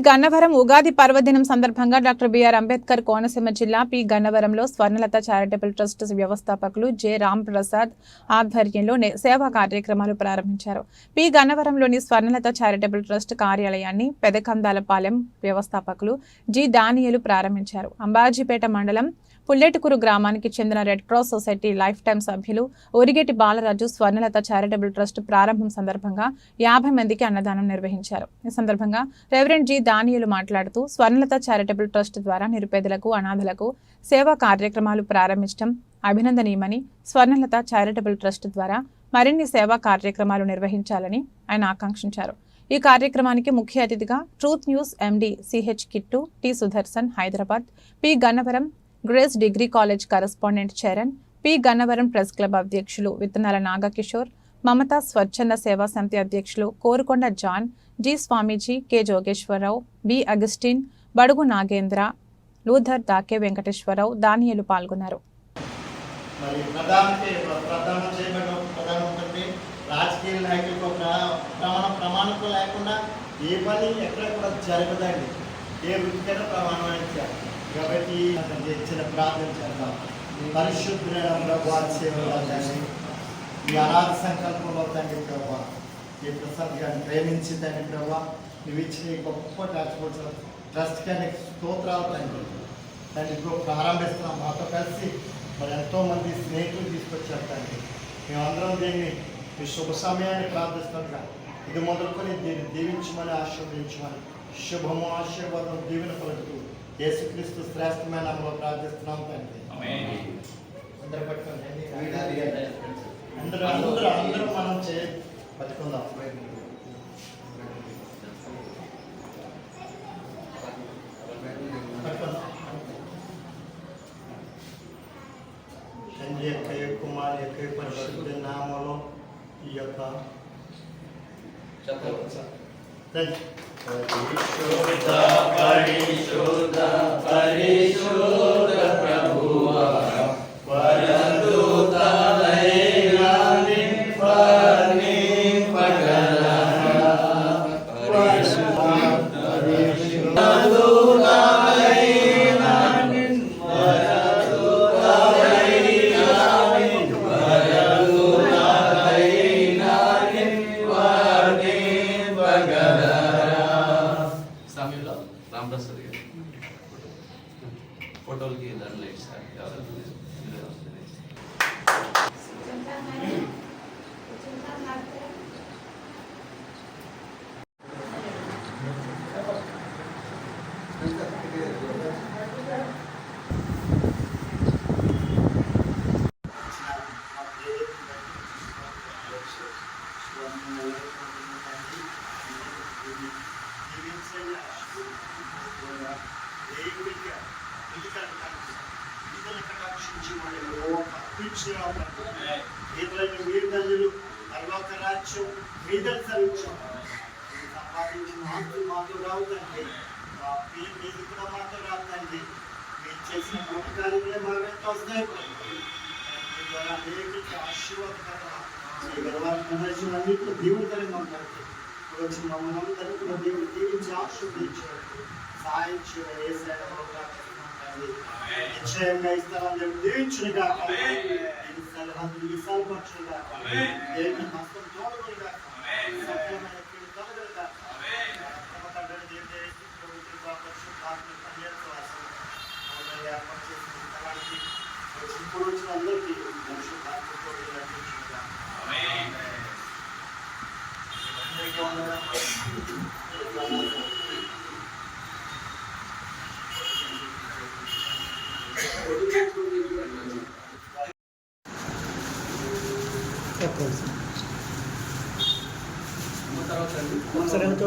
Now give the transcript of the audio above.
గన్నవరం ఉగాది పర్వదినం సందర్భంగా doctor BR Ambedkar Konaseema జిల్లా పి గన్నవరంలో స్వర్ణలత చారిటబుల్ ట్రస్ట్ వ్యవస్థాపకులు జె రామ్ ప్రసాద్ ఆధ్వర్యంలో సేవా కార్యక్రమాలు ప్రారంభించారు. పి గన్నవరంలోని స్వర్ణలత చారిటబుల్ ట్రస్ట్ కార్యాలయాన్ని పెదకందాలపాలెం వ్యవస్థాపకులు జి దానియేలు ప్రారంభించారు. అంబాజీపేట మండలం పుల్లెటుకూరు గ్రామానికి చెందిన red cross society life time సభ్యులు ఒరిగేటి బాలరాజు స్వర్ణలత చారిటబుల్ ట్రస్ట్ ప్రారంభం సందర్భంగా 50 మందికి అన్నదానం నిర్వహించారు. ఈ సందర్భంగా రెవరెండ్ జి దానియేలు మాట్లాడుతూ స్వర్ణలత చారిటబుల్ ట్రస్ట్ ద్వారా నిరుపేదలకు, అనాథలకు సేవా కార్యక్రమాలు ప్రారంభించడం అభినందనీయమని, స్వర్ణలత చారిటబుల్ ట్రస్ట్ ద్వారా మరిన్ని సేవా కార్యక్రమాలు నిర్వహించాలని ఆయన ఆకాంక్షించారు. ఈ కార్యక్రమానికి ముఖ్య అతిథిగా Truth News MD CH Kittu, T Sudarshan, Hyderabad, P Gannavaram Grace degree college correspondent Charan, P Gannavaram press club అధ్యక్షులు విత్తనాల నాగకిషోర్, మమతా స్వచ్ఛంద సేవా సమితి అధ్యక్షులు Korukonda John, G Swamiji, K Jogeswararao, B Augustine, Badugu Nagendra, Luther దాకే Venkateswararao, దానియేలు పాల్గొన్నారు. రాజకీయ నాయకులకు ప్రమాణం లేకుండా ఏ పని ఎక్కడ కూడా జరగదండి. ఏ వృత్తికైనా ప్రమాణం ఇచ్చారు కాబట్టి ఇచ్చిన ప్రార్థన చేద్దాం. పరిశుద్ధులైన ప్రభు సేవలో తండ్రి, మీ అనాథ సంకల్పంలో తండ్రి ప్రభావ ఈ ప్రసాద్ గారిని ప్రేమించి తండ్రి ప్రభావ నువ్వు ఇచ్చిన ఈ గొప్ప ట్రస్ట్ కానీ స్తోత్రాలు తండ్రి. తండ్రి ఇప్పుడు ప్రారంభిస్తున్నాం. మాతో కలిసి మరి ఎంతోమంది స్నేహితులు తీసుకొచ్చారు తండ్రి. మేమందరం దీన్ని ఈ శుభ సమయాన్ని ప్రార్థిస్తుండగా ఇది మొదలుకొని దీన్ని దీవించమని, ఆశీర్వదించమని, శుభము ఆశీర్వాదం దీవెన పలుకుతూ యేసుక్రీస్తు శ్రేష్టమైన నామములో ప్రార్థిస్తున్నాం తండ్రి. అందరూ మనం పట్టుకుందాం. తండ్రి యొక్క కుమార్ యొక్క పరిశుద్ధ నామములో ఈ యొక్క పరిశుద్ధ ప్రభువా రామ్ ప్రసాద్ గారు ఫోటోలకి దాంట్లో ఇస్తారు. వీరులు పరలోక రాజ్యం మీద సంపాదించిన ఆస్తులు మాతో రావుతండి, మీది కూడా మాతో రావుతండి. మీరు చేసిన కార్యక్రమాలే మా వెంట వస్తాయి. మీ ద్వారా అనేక ఆశీర్వాదకరంగా అన్నింటిలో దేవుడికరంగా ఉంటారు. ఇప్పుడు వచ్చిన మమ్మల్ని అందరినీ కూడా దేవుడు దీవించి ఆశీర్వదించారు. సాయం చేయాలి. ఏ సేవలో ప్రార్థిస్తున్నాం నిశ్చయంగా ఇస్తారని చెప్పి దీవించునిగా విశాలపరచుగా దేవుని హస్తం తోడుగా సత్యమైన తొలగలుగా ఏర్పాటు చేసిన స్థలానికి ఇప్పుడు వచ్చిన అందరికీ తర్వాత